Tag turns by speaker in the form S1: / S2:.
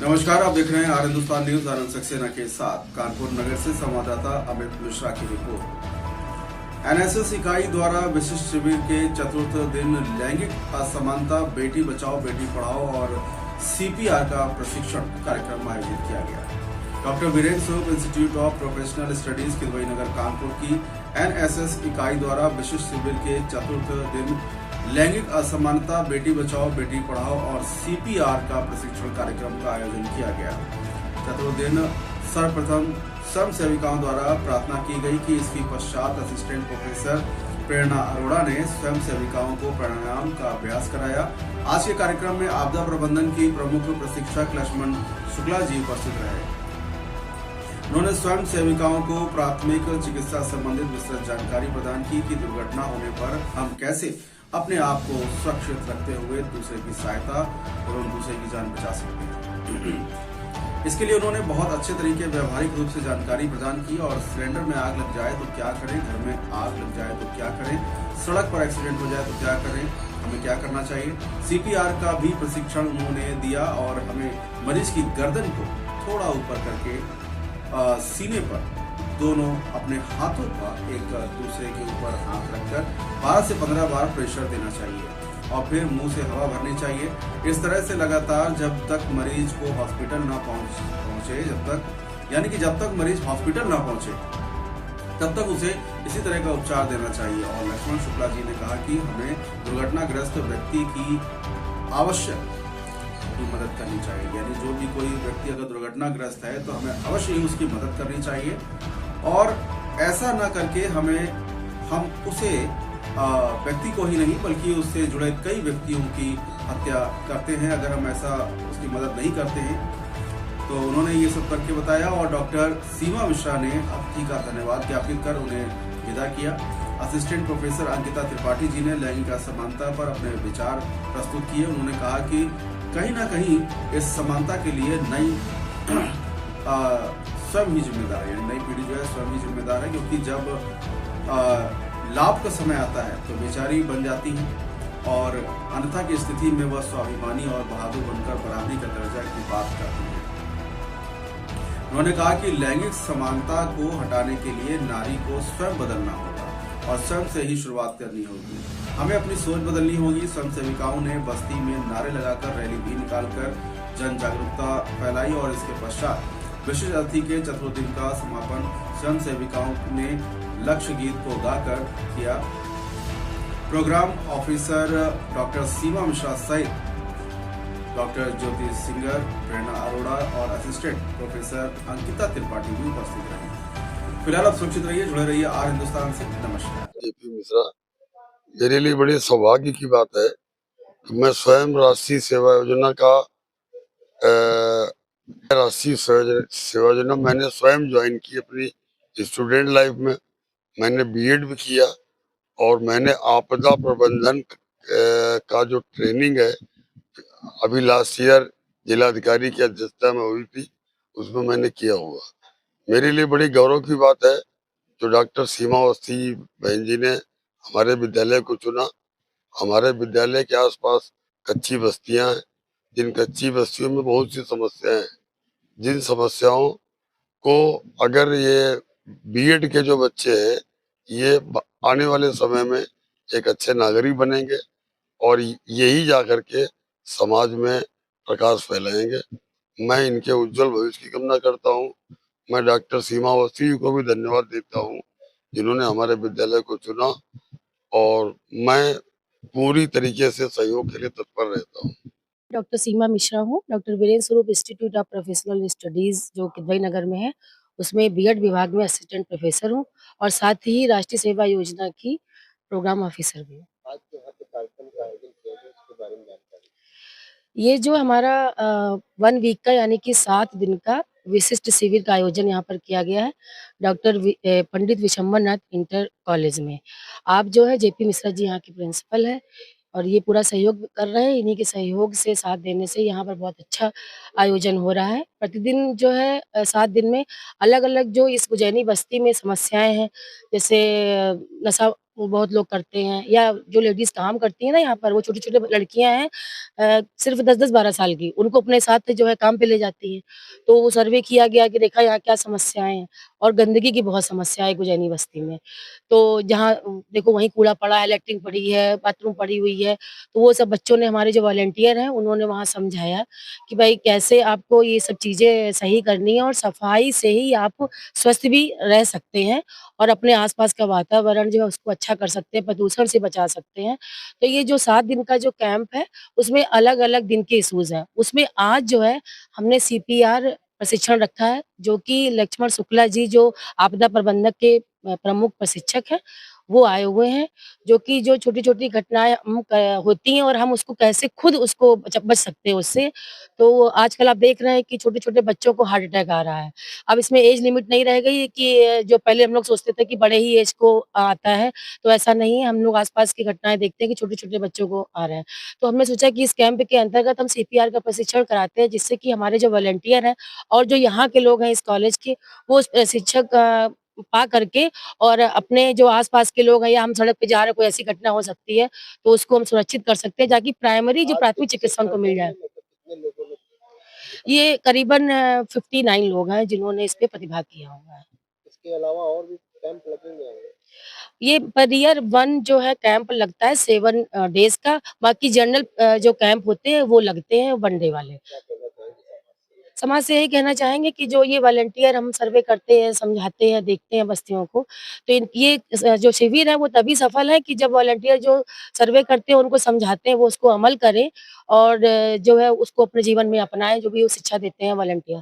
S1: नमस्कार, आप देख रहे हैं आर हिंदुस्तान न्यूज। आनंद सक्सेना के साथ कानपुर नगर से संवाददाता अमित मिश्रा की रिपोर्ट। एनएसएस इकाई द्वारा विशिष्ट शिविर के चतुर्थ दिन लैंगिक असमानता, बेटी बचाओ बेटी पढ़ाओ और सीपीआर का प्रशिक्षण कार्यक्रम आयोजित किया गया। Doctor Virendra Swarup institute of professional studies Kidwai Nagar Kanpur की एनएसएस इकाई द्वारा विशिष्ट शिविर के चतुर्थ दिन लैंगिक असमानता, बेटी बचाओ बेटी पढ़ाओ और सीपीआर का प्रशिक्षण कार्यक्रम का आयोजन किया गया। चतुर्थ दिन सर्वप्रथम स्वयं सेविकाओं द्वारा प्रार्थना की गई कि इसके पश्चात असिस्टेंट प्रोफेसर प्रेरणा अरोड़ा ने स्वयं सेविकाओं को प्राणायाम का अभ्यास कराया। आज के कार्यक्रम में आपदा प्रबंधन की प्रमुख प्रशिक्षक लक्ष्मण शुक्ला जी उपस्थित रहे। उन्होंने स्वयं सेविकाओं को प्राथमिक चिकित्सा संबंधित विस्तृत जानकारी प्रदान की कि दुर्घटना होने पर हम कैसे अपने आप को सुरक्षित रखते हुए दूसरे की सहायता एवं दूसरे की जान बचा सकते हैं। इसके लिए उन्होंने बहुत अच्छे तरीके व्यवहारिक रूप से जानकारी प्रदान की और सिलेंडर में आग लग जाए तो क्या करें, घर में आग लग जाए तो क्या करें, सड़क पर एक्सीडेंट हो जाए तो क्या करें, हमें क्या करना चाहिए। सीपीआर का भी प्रशिक्षण उन्होंने दिया और हमें मरीज की गर्दन को थोड़ा ऊपर करके सीने पर दोनों अपने हाथों पर एक दूसरे के ऊपर हाथ रखकर 12 से 15 बार प्रेशर देना चाहिए और फिर मुंह से हवा भरनी चाहिए। इस तरह से लगातार जब तक मरीज को हॉस्पिटल ना पहुंचे जब तक मरीज हॉस्पिटल ना पहुंचे तब तक उसे इसी तरह का उपचार देना चाहिए। और लक्ष्मण शुक्ला जी ने कहा कि हमें दुर्घटनाग्रस्त व्यक्ति की आवश्यक की मदद करनी चाहिए, यानी जो भी कोई व्यक्ति अगर दुर्घटनाग्रस्त है तो हमें अवश्य ही उसकी मदद करनी चाहिए और ऐसा ना करके हम उसे व्यक्ति को ही नहीं बल्कि उससे जुड़े कई व्यक्तियों की हत्या करते हैं अगर हम ऐसा उसकी मदद नहीं करते हैं। तो उन्होंने ये सब करके बताया और डॉक्टर सीमा मिश्रा ने अतिथि का धन्यवाद ज्ञापित कर उन्हें विदा किया। असिस्टेंट प्रोफेसर अंकिता त्रिपाठी जी ने लैंगिक असमानता पर अपने विचार प्रस्तुत किए। उन्होंने कहा कि कहीं ना कहीं इस समानता के लिए नई स्वयं ही जिम्मेदार है, नई पीढ़ी जो है स्वयं ही जिम्मेदार है, क्योंकि जब लाभ का समय आता है तो बेचारी बन जाती है और अन्यथा की स्थिति में वह स्वाभिमानी और बहादुर बनकर बराबरी का दर्जा की बात करती है। उन्होंने कहा कि लैंगिक समानता को हटाने के लिए नारी को स्वयं बदलना होगा और स्वयं से ही शुरुआत करनी होगी। हमें अपनी सोच बदलनी होगी। स्वयं सेविकाओं ने बस्ती में नारे लगाकर रैली भी निकालकर जन जागरूकता फैलाई और इसके पश्चात विशिष्ट अतिथि के चतुर्थ दिन का समापन स्वयं सेविकाओं ने लक्ष्य गीत को गाकर किया। प्रोग्राम ऑफिसर डॉक्टर सीमा मिश्रा सहित डॉक्टर ज्योति सिंगर, प्रेरणा अरोड़ा और असिस्टेंट प्रोफेसर अंकिता त्रिपाठी भी उपस्थित रहे। फिलहाल आप सुरक्षित रहिए, जुड़े रहिए आर हिंदुस्तान से। नमस्कार।
S2: जेपी मिश्रा, मेरे लिए बड़ी सौभाग्य की बात है कि मैं स्वयं राष्ट्रीय सेवा योजना का राष्ट्रीय सेवा योजना मैंने स्वयं ज्वाइन की अपनी स्टूडेंट लाइफ में। मैंने बीएड भी किया और मैंने आपदा प्रबंधन का जो ट्रेनिंग है अभी लास्ट ईयर जिलाधिकारी की अध्यक्षता में हुई थी, उसमें मैंने किया हुआ। मेरे लिए बड़ी गौरव की बात है जो डॉक्टर सीमा अवस्थी बहन जी ने हमारे विद्यालय को चुना। हमारे विद्यालय के आसपास कच्ची बस्तियां हैं, जिन कच्ची बस्तियों में बहुत सी समस्याएं हैं, जिन समस्याओं को अगर ये बीएड के जो बच्चे हैं ये आने वाले समय में एक अच्छे नागरिक बनेंगे और यही जा करके समाज में प्रकाश फैलाएंगे। मैं इनके उज्जवल भविष्य की कामना करता हूँ। मैं डॉक्टर सीमा अवस्थी को भी धन्यवाद देता हूँ जिन्होंने हमारे विद्यालय को चुना और मैं पूरी तरीके से सहयोग के लिए तत्पर रहता हूँ।
S3: डॉक्टर सीमा मिश्रा हूँ। Doctor Virendra Swarup institute of professional studies जो किदवई नगर में है उसमें बीएड विभाग में असिस्टेंट प्रोफेसर हूँ और साथ ही राष्ट्रीय सेवा योजना की प्रोग्राम ऑफिसर भी हूँ।
S2: आज जो यहाँ पे कार्यक्रम का आयोजन किया गया उसके बारे में जानकारी।
S3: ये जो हमारा 1 वीक का यानी कि 7 दिन का विशिष्ट शिविर का आयोजन यहाँ पर किया गया है डॉक्टर पंडित विशंबर नाथ इंटर कॉलेज में। आप जो है जेपी मिश्रा जी यहाँ के प्रिंसिपल है और ये पूरा सहयोग कर रहे हैं। इन्हीं के सहयोग से साथ देने से यहाँ पर बहुत अच्छा आयोजन हो रहा है। प्रतिदिन जो है 7 दिन में अलग-अलग जो इस उज्जैनी बस्ती में समस्याएँ हैं, जैसे नशा वो बहुत लोग करते हैं, या जो लेडीज़ काम करती हैं ना यहाँ पर, वो छोटी-छोटी लड़कियाँ हैं सिर्फ़ 10-10, 12 साल की, उनको अपने साथ जो है काम पे ले जाती हैं। तो वो सर्वे किया गया कि देखा यहाँ क्या समस्याएँ हैं, और गंदगी की बहुत समस्या है गुजैनी बस्ती में। तो जहाँ देखो वहीं कूड़ा पड़ा है, लैट्रिन पड़ी है, बाथरूम पड़ी हुई है, तो वो सब बच्चों ने, हमारे जो वॉलंटियर हैं, उन्होंने वहाँ समझाया कि भाई कैसे आपको ये सब चीज़ें सही करनी है, और सफाई से ही आप स्वस्थ भी रह सकते हैं और अपने आस-पास का वातावरण जो है उसको अच्छा कर सकते हैं, प्रदूषण से बचा सकते हैं। तो ये जो 7 दिन का जो कैंप है, उसमें अलग-अलग दिन के इश्यूज़ हैं। उसमें आज जो है हमने सीपीआर प्रशिक्षण रखा है, जो कि लक्ष्मण शुक्ला जी जो आपदा प्रबंधक के प्रमुख प्रशिक्षक हैं, वो आए हुए हैं, जो कि जो छोटी-छोटी घटनाएँ हम क होती हैं और हम उसको कैसे खुद उसको बच सकते हैं उससे। तो आजकल आप देख रहे हैं कि छोटे-छोटे बच्चों को हार्ट अटैक आ रहा है। अब इसमें एज लिमिट नहीं रह गई है कि जो पहले हम लोग सोचते थे कि बड़े ही एज को आता है, तो ऐसा नहीं है। हम लोग आस-पास की घटनाएँ देखते हैं कि छोटे-छोटे बच्चों को आ रहे हैं। तो हमने सोचा कि इस कैंप के अंतर्गत हम सीपीआर का प्रशिक्षण कराते हैं, जिससे कि हमारे जो वॉलंटियर हैं और जो यहाँ के लोग हैं इस कॉलेज के, वो उस प्रशिक्षक पा करके और अपने जो आस-पास के लोग हैं, या हम सड़क पे जा रहे हैं, कोई ऐसी घटना हो सकती है, तो उसको हम सुरक्षित कर सकते हैं, ताकि प्राइमरी जो प्राथमिक चिकित्सा उनको मिल जाए। ये करीबन 59 लोग हैं जिन्होंने इस पे प्रतिभाग किया हुआ है।
S4: इसके अलावा और भी कैंप लगेंगे आगे?
S3: ये पर ईयर 1 जो है कैंप लगता है 7 डेज़ का, बाकी जनरल जो कैंप होते हैं वो लगते हैं 1 डे वाले।
S4: क्या कहना चाहेंगे समाज से?
S3: समाज से यही कहना चाहेंगे कि जो ये वॉलंटियर हम सर्वे करते हैं, समझाते हैं, देखते हैं बस्तियों को, तो जो शिविर है वो तभी सफल है कि जब वॉलंटियर जो सर्वे करते हैं उनको समझाते हैं, वो उसको अमल करें और जो है उसको अपने जीवन में अपनाएँ, जो भी वो शिक्षा देते हैं वॉलंटियर।